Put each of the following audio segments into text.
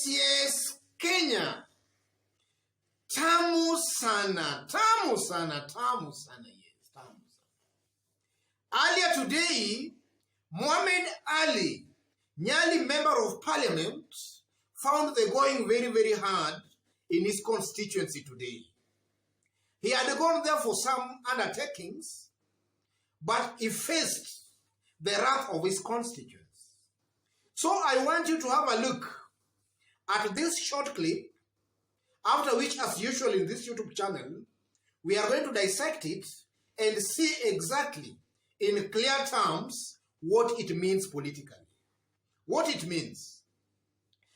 Yes, Kenya. Tamu sana, tamu sana, tamu sana, yes, tamu sana. Earlier today, Mohamed Ali, Nyali member of parliament, found the going very, very hard in his constituency today. He had gone there for some undertakings, but he faced the wrath of his constituents. So I want you to have a look at this short clip, after which, as usual in this YouTube channel, we are going to dissect it and see exactly in clear terms what it means politically. What it means.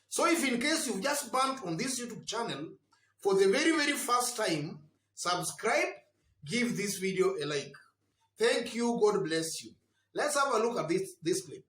So if in case you've just bumped on this YouTube channel for the very, very first time, subscribe, give this video a like. Thank you, God bless you. Let's have a look at this clip.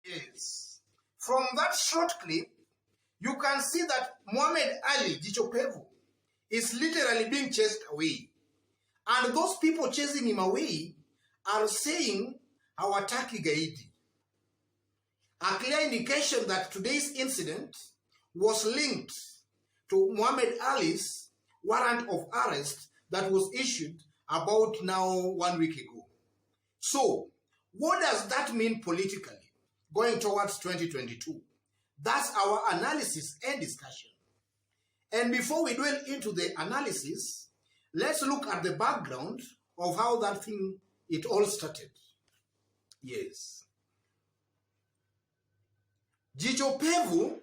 Yes. From that short clip, you can see that Mohamed Ali Jichopevu is literally being chased away. And those people chasing him away are saying, hawataki gaidi. A clear indication that today's incident was linked to Mohamed Ali's warrant of arrest that was issued about now 1 week ago. So, what does that mean politically going towards 2022? That's our analysis and discussion. And before we dwell into the analysis, let's look at the background of how that thing, it all started. Yes. Jichopevu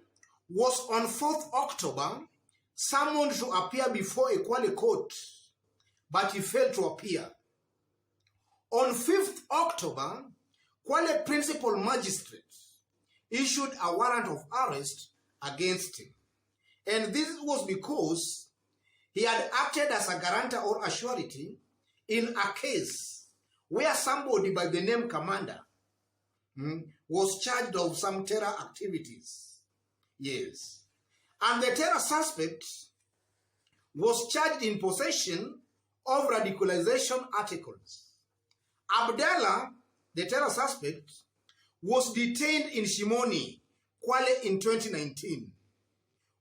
was on 4th October summoned to appear before a Kwale court, but he failed to appear. On 5th October, Kwale principal magistrate issued a warrant of arrest against him. And this was because he had acted as a guarantor or a surety in a case where somebody by the name Commander was charged of some terror activities. Yes. And the terror suspect was charged in possession of radicalization articles. Abdallah, the terror suspect, was detained in Shimoni, Kwale in 2019,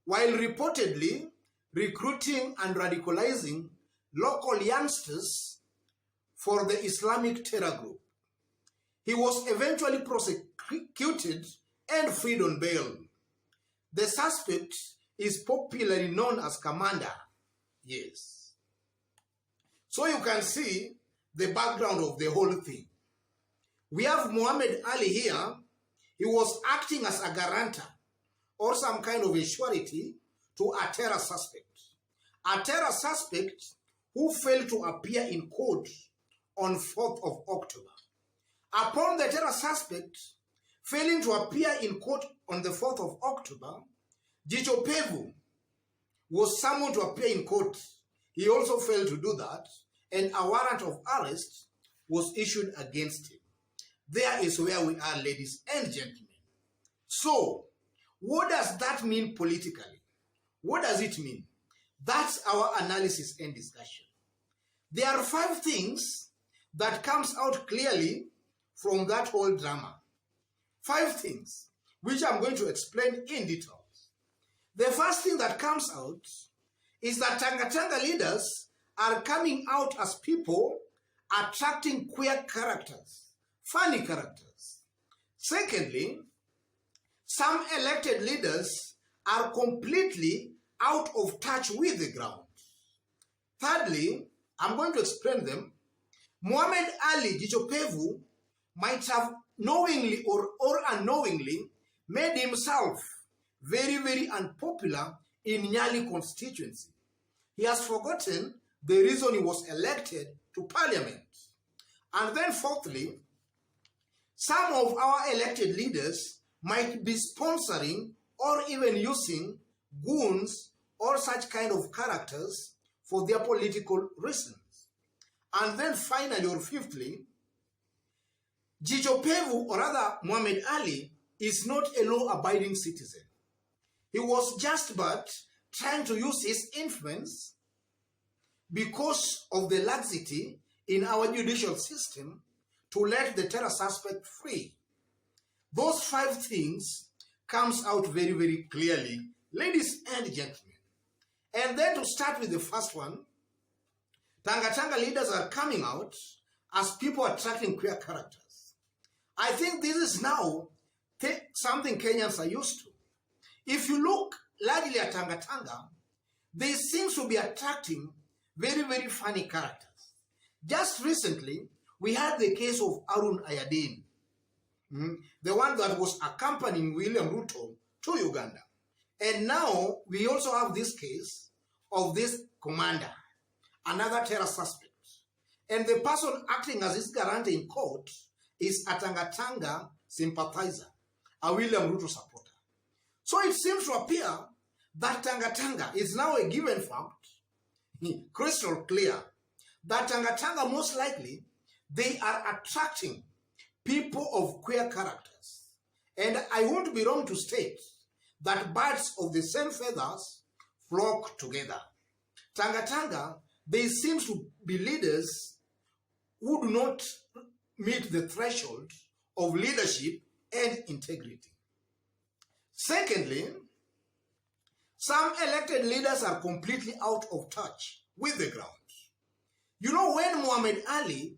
while reportedly recruiting and radicalizing local youngsters for the Islamic terror group. He was eventually prosecuted and freed on bail. The suspect is popularly known as Commander. Yes. So you can see the background of the whole thing. We have Mohamed Ali here. He was acting as a guarantor or some kind of a surety to a terror suspect. A terror suspect who failed to appear in court on 4th of October. Upon the terror suspect failing to appear in court on the 4th of October, Jichopevu was summoned to appear in court. He also failed to do that, and a warrant of arrest was issued against him. There is where we are, ladies and gentlemen. So, what does that mean politically? What does it mean? That's our analysis and discussion. There are 5 things that comes out clearly from that whole drama. 5 things, which I'm going to explain in detail. The first thing that comes out is that Tangatanga leaders are coming out as people attracting queer characters, funny characters. Secondly, some elected leaders are completely out of touch with the ground. Thirdly, I'm going to explain them. Mohamed Ali Jichopevu might have knowingly or unknowingly made himself very, very unpopular in Nyali constituency. He has forgotten the reason he was elected to parliament. And then fourthly, some of our elected leaders might be sponsoring or even using goons or such kind of characters for their political reasons. And then finally or fifthly, Jichopevu, or rather Mohamed Ali, is not a law-abiding citizen. He was just but trying to use his influence because of the laxity in our judicial system to let the terror suspect free. Those 5 things comes out very, very clearly, ladies and gentlemen. And then to start with the first one, Tangatanga leaders are coming out as people attracting queer characters. I think this is now something Kenyans are used to. If you look largely at Tangatanga, they seem to be attracting very, very funny characters. Just recently, we had the case of Arun Ayadin, the one that was accompanying William Ruto to Uganda. And now we also have this case of this commander, another terror suspect. And the person acting as his guarantor in court is a Tangatanga sympathizer, a William Ruto supporter. So it seems to appear that Tangatanga is now a given fact, crystal clear, that Tangatanga most likely, they are attracting people of queer characters. And I won't be wrong to state that birds of the same feathers flock together. Tangatanga, they seem to be leaders who do not meet the threshold of leadership and integrity. Secondly, some elected leaders are completely out of touch with the ground. You know, when Mohamed Ali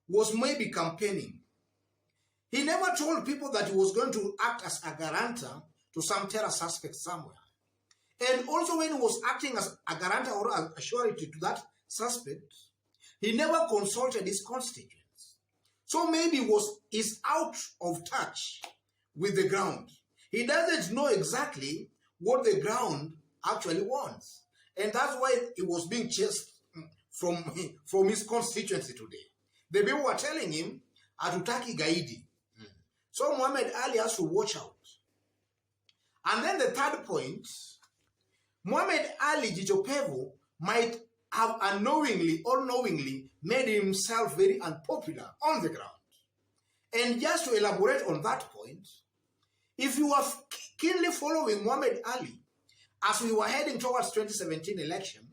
was maybe campaigning, he never told people that he was going to act as a guarantor to some terror suspect somewhere. And also when he was acting as a guarantor or a surety to that suspect, he never consulted his constituents. So maybe he's out of touch with the ground. He doesn't know exactly what the ground actually wants. And that's why he was being chased from his constituency today. The people were telling him, Atutaki Gaidi. So Mohamed Ali has to watch out. And then the third point, Mohamed Ali Jichopevu might have unknowingly or knowingly made himself very unpopular on the ground. And just to elaborate on that point, if you are keenly following Mohamed Ali as we were heading towards 2017 election,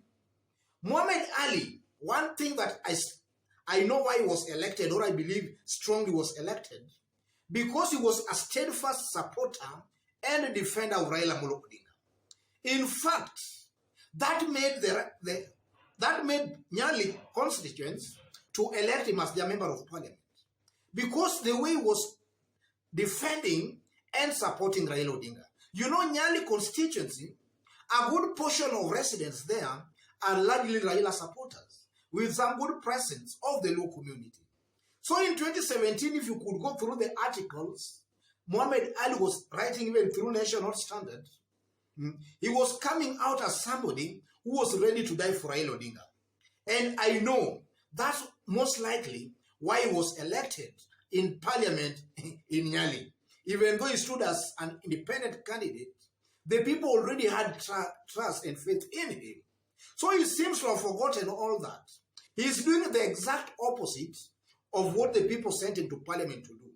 Mohamed Ali, one thing that I know why he was elected, or I believe strongly was elected, because he was a steadfast supporter and defender of Raila Amolo Odinga. In fact, that made Nyali constituents to elect him as their member of parliament, because the way he was defending and supporting Raila Odinga. You know, Nyali constituency, a good portion of residents there are largely Raila supporters, with some good presence of the local community. So in 2017, if you could go through the articles, Mohamed Ali was writing even through National Standard. He was coming out as somebody who was ready to die for Raila Odinga. And I know that's most likely why he was elected in parliament in Nyali. Even though he stood as an independent candidate, the people already had trust and faith in him. So he seems to have forgotten all that. He's doing the exact opposite of what the people sent him to parliament to do.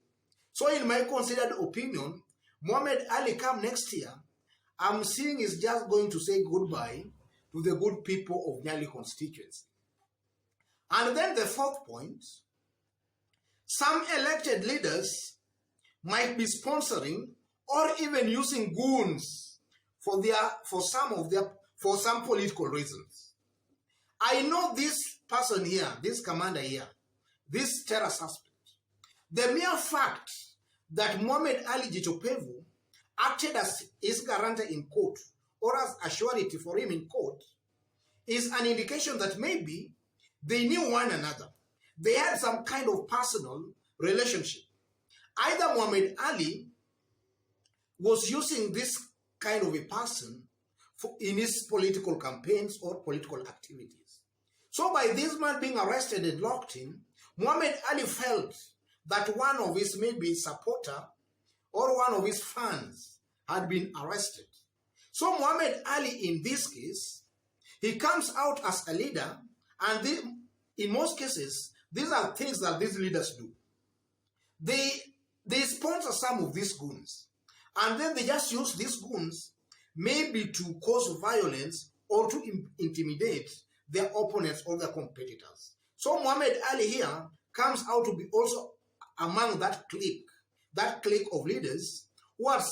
So in my considered opinion, Mohamed Ali come next year, I'm seeing he's just going to say goodbye to the good people of Nyali constituency. And then the fourth point, some elected leaders might be sponsoring or even using goons for some political reasons. I know this person here, this commander here, this terror suspect. The mere fact that Mohamed Ali Jichopevu acted as his guarantor in court or as a surety for him in court is an indication that maybe they knew one another. They had some kind of personal relationship. Either Mohamed Ali was using this kind of a person in his political campaigns or political activities. So by this man being arrested and locked in, Mohamed Ali felt that one of his maybe supporter or one of his fans had been arrested. So Mohamed Ali in this case, he comes out as a leader, and in most cases, these are things that these leaders do. They sponsor some of these goons, and then they just use these goons maybe to cause violence or to intimidate their opponents or their competitors. So Mohamed Ali here comes out to be also among that clique of leaders who are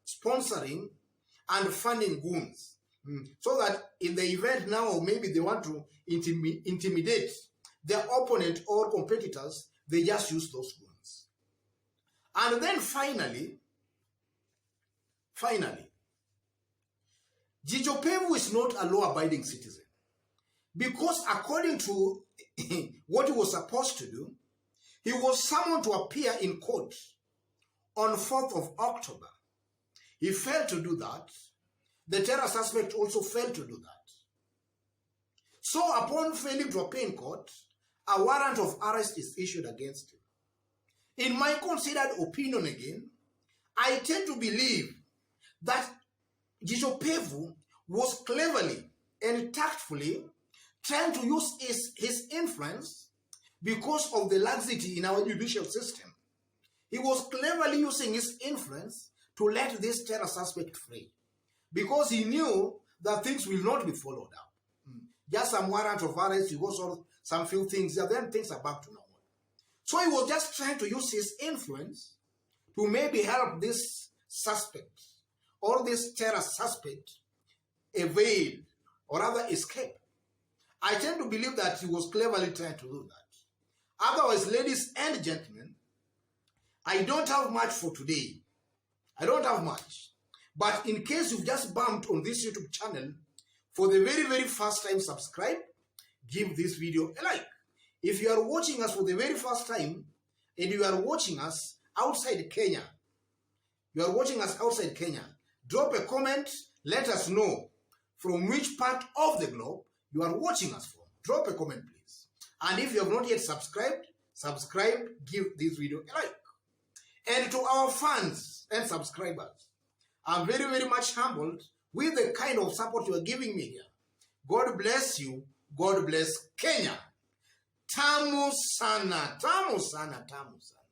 sponsoring and funding goons. So that in the event now, maybe they want to intimidate their opponent or competitors, they just use those goons. And then finally, Jijo Pevu is not a law-abiding citizen, because according to what he was supposed to do, he was summoned to appear in court on 4th of October. He failed to do that. The terror suspect also failed to do that. So upon failing to appear in court, a warrant of arrest is issued against him. In my considered opinion again, I tend to believe that Jijo Pevu was cleverly and tactfully trying to use his influence because of the laxity in our judicial system. He was cleverly using his influence to let this terror suspect free, because he knew that things will not be followed up. Just some warrant of arrest, you go sort some few things, and then things are back to normal. So he was just trying to use his influence to maybe help this suspect or this terror suspect evade or rather escape. I tend to believe that he was cleverly trying to do that. Otherwise, ladies and gentlemen, I don't have much for today. I don't have much. But in case you've just bumped on this YouTube channel for the very, very first time, subscribe, give this video a like. If you are watching us for the very first time and you are watching us outside Kenya, drop a comment, let us know from which part of the globe you are watching us from. Drop a comment, please. And if you have not yet subscribed, subscribe, give this video a like. And to our fans and subscribers, I'm very, very much humbled with the kind of support you are giving me here. God bless you. God bless Kenya. Tamu sana, tamu sana, tamu sana.